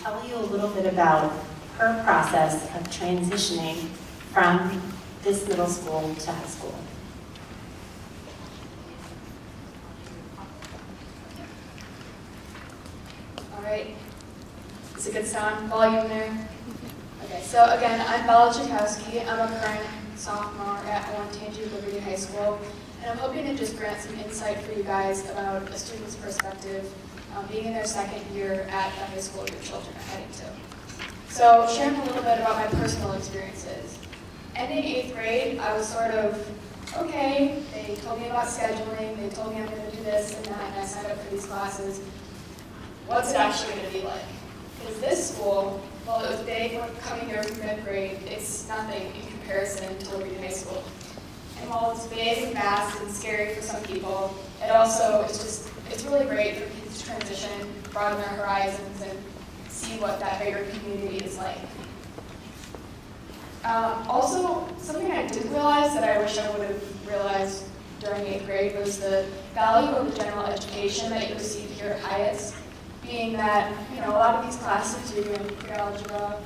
tell you a little bit about her process of transitioning from this middle school to high school. All right. Is it good sound? Volume there? Okay, so again, I'm Bella Chakowski. I'm a current sophomore at Olentangy Liberty High School, and I'm hoping to just grant some insight for you guys about a student's perspective being in their second year at the high school your children are heading to. So sharing a little bit about my personal experiences. Ending 8th grade, I was sort of, okay, they told me about scheduling, they told me I'm going to do this and that, and I signed up for these classes. What's it actually going to be like? Because this school, while it was big when coming here from 5th grade, it's nothing in comparison to Liberty High School. And while it's big and vast and scary for some people, it also is just, it's really great for kids to transition, broaden their horizons, and see what that bigger community is like. Also, something I didn't realize that I wish I would have realized during 8th grade was the value of the general education that you receive here at Hiatt's, being that, you know, a lot of these classes you're doing pre-algebra,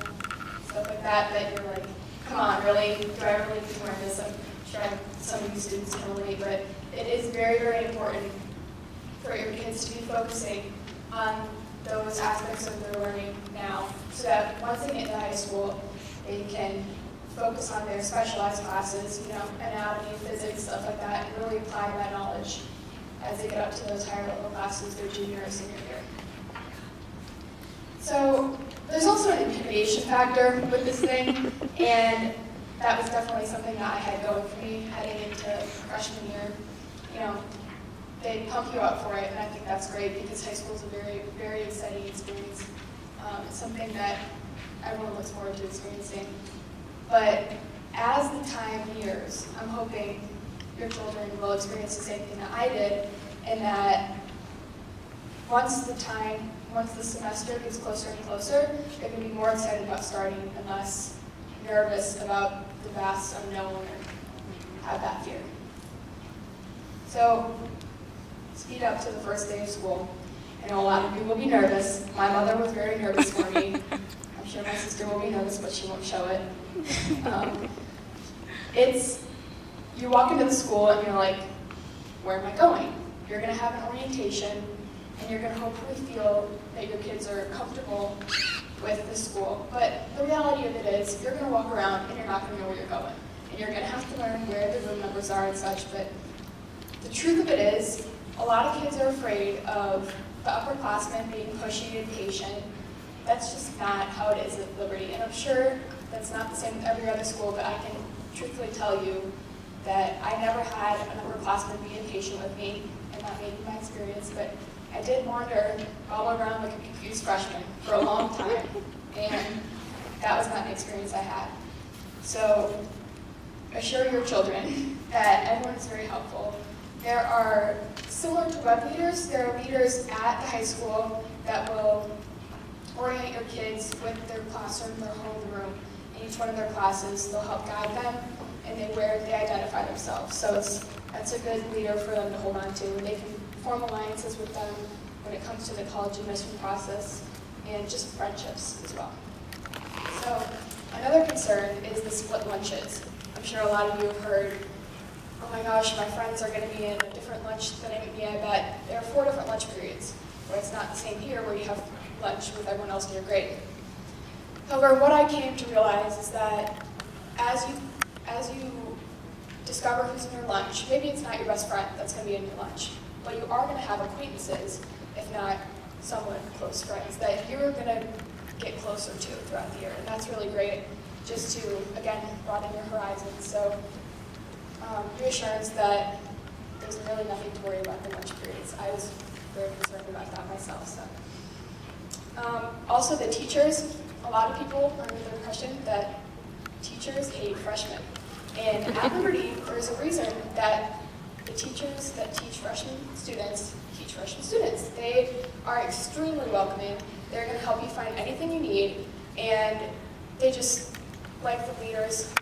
stuff like that, that you're like, come on, really? Do I really need to learn this? I'm sure some of you students can relate, but it is very, very important for your kids to be focusing on those aspects of their learning now, so that once they get into high school, they can focus on their specialized classes, you know, anatomy, physics, stuff like that, and really apply that knowledge as they get up to those higher level classes their junior or senior year. So there's also an intimidation factor with this thing, and that was definitely something that I had going for me heading into freshman year. You know, they pump you up for it, and I think that's great because high school is a very, very exciting experience. It's something that everyone looks forward to experiencing. But as the time nears, I'm hoping your children will experience the same thing that I did, and that once the semester gets closer and closer, they're going to be more excited about starting and less nervous about the vast unknown or have that fear. So, speed up to the first day of school. I know a lot of you will be nervous. My mother was very nervous for me. I'm sure my sister will be nervous, but she won't show it. You walk into the school and you're like, where am I going? You're going to have an orientation, and you're going to hopefully feel that your kids are comfortable with the school. But the reality of it is, you're going to walk around and you're not going to know where you're going. And you're going to have to learn where the room numbers are and such. But the truth of it is, a lot of kids are afraid of the upperclassmen being pushy and patient. That's just not how it is at Liberty. And I'm sure that's not the same with every other school, but I can truthfully tell you that I never had an upperclassman be impatient with me, and that may be my experience, but I did wander all around like a confused freshman for a long time, and that was not an experience I had. So assure your children that everyone is very helpful. There are, similar to web leaders, there are leaders at the high school that will orient your kids with their classroom, their homeroom, in each one of their classes. They'll help guide them, and they identify themselves. So that's a good leader for them to hold on to. They can form alliances with them when it comes to the college admission process, and just friendships as well. So another concern is the split lunches. I'm sure a lot of you have heard, oh my gosh, my friends are going to be in a different lunch than me, I bet. There are 4 different lunch periods, where it's not the same here where you have lunch with everyone else in your grade. However, what I came to realize is that as you discover who's in your lunch, maybe it's not your best friend that's going to be in your lunch, but you are going to have acquaintances, if not somewhat close friends, that you're going to get closer to throughout the year. And that's really great, just to, again, broaden your horizons. So reassurance that there's really nothing to worry about in the lunch periods. I was very concerned about that myself. So. Also, the teachers, a lot of people are under the impression that teachers hate freshmen. And at Liberty, there's a reason that the teachers that teach freshman students teach freshman students. They are extremely welcoming. They're going to help you find anything you need, and they just, like the leaders,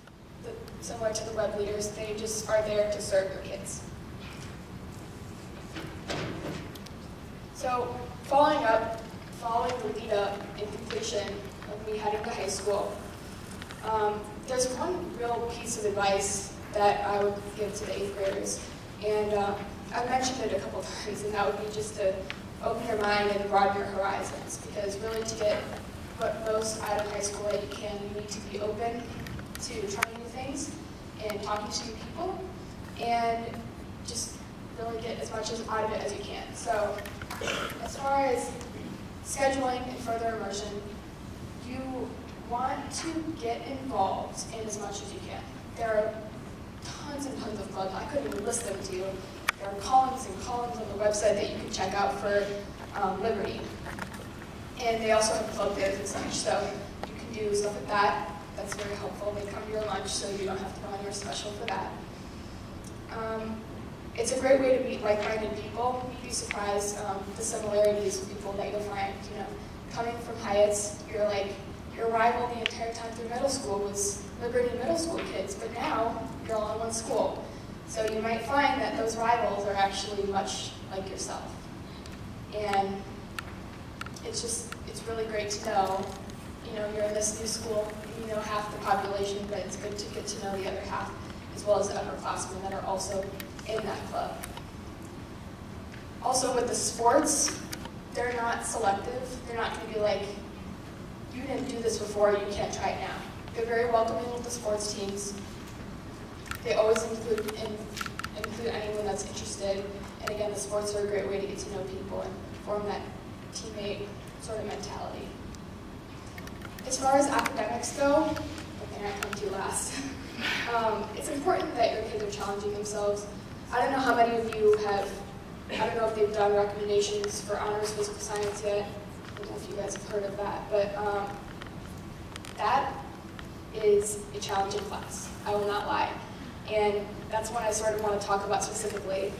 similar to the web leaders, they just are there to serve your kids. So following following the lead up and completion of me heading to high school, there's one real piece of advice that I would give to the 8th graders, and I've mentioned it a couple times, and that would be just to open your mind and broaden your horizons, because really to get what most out of high school that you can, you need to be open to trying new things and talking to new people, and just really get as much out of it as you can. So as far as scheduling and further immersion, you want to get involved in as much as you can. There are tons and tons of clubs. I couldn't even list them to you. There are columns and columns on the website that you can check out for Liberty. And they also have club fairs and such, so you can do stuff like that. That's very helpful. They come to your lunch, so you don't have to go on your special for that. It's a great way to meet like-minded people. You'd be surprised the similarities of people that you'll find. You know, coming from Hyatt's, your rival the entire time through middle school was Liberty middle school kids, but now you're all in one school. So you might find that those rivals are actually much like yourself. And it's really great to know, you're in this new school, you know half the population, but it's good to get to know the other half, as well as the upperclassmen that are also in that club. Also with the sports, they're not selective. They're not going to be like, you didn't do this before, you can't try it now. They're very welcoming with the sports teams. They always include anyone that's interested. And again, the sports are a great way to get to know people and form that teammate sort of mentality. As far as academics go, the thing I come to last, it's important that your kids are challenging themselves. I don't know how many of you I don't know if they've done recommendations for honors physical science yet. I don't know if you guys have heard of that, but that is a challenging class. I will not lie. And that's one I sort of want to talk about specifically,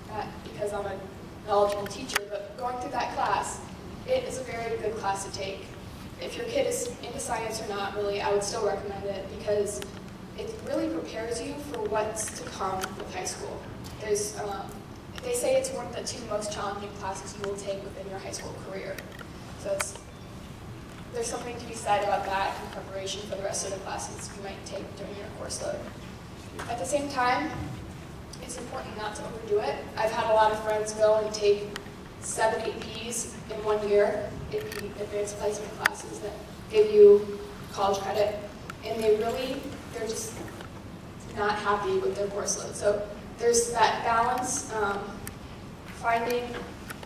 not because I'm a knowledgeable teacher, but going through that class, it is a very good class to take. If your kid is into science or not, really, I would still recommend it because it really prepares you for what's to come with high school. They say it's one of the 2 most challenging classes you will take within your high school career. So there's something to be said about that in preparation for the rest of the classes you might take during your course load. At the same time, it's important not to overdo it. I've had a lot of friends go and take 7 APs in 1 year, AP, advanced placement classes that give you college credit, and they're just not happy with their course load. So there's that balance, finding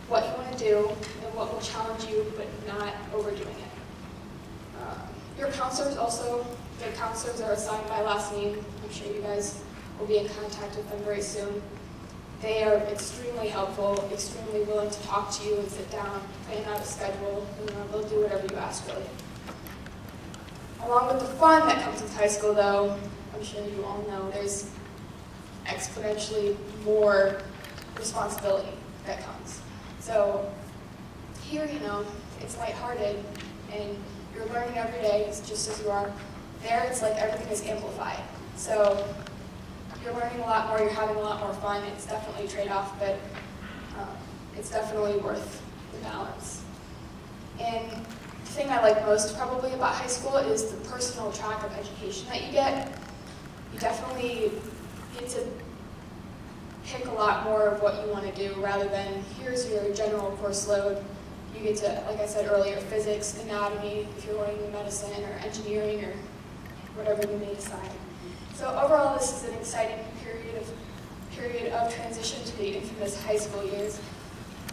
what you want to do and what will challenge you, but not overdoing it. Your counselors also, the counselors are assigned by last name. I'm sure you guys will be in contact with them very soon. They are extremely helpful, extremely willing to talk to you and sit down, plan out a schedule. They'll do whatever you ask, really. Along with the fun that comes with high school, though, I'm sure you all know, there's exponentially more responsibility that comes. So here, it's lighthearted, and you're learning every day, just as you are. There, it's like everything is amplified. So you're learning a lot more, you're having a lot more fun. It's definitely a trade-off, but it's definitely worth the balance. And the thing I like most probably about high school is the personal track of education that you get. You definitely get to pick a lot more of what you want to do rather than here's your general course load. You get to, like I said earlier, physics, anatomy, if you're learning medicine or engineering or whatever you may decide. So overall, this is an exciting period of transition to the infamous high school years,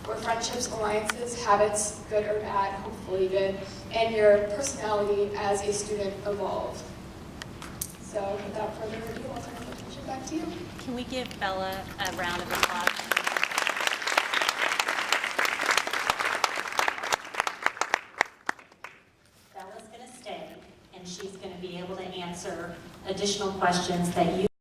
where friendships, alliances, habits, good or bad, hopefully good, and your personality as a student evolve. So without further ado, I'll turn the attention back to you. Can we give Bella a round of applause? Bella's going to stay, and she's going to be able to answer additional questions that you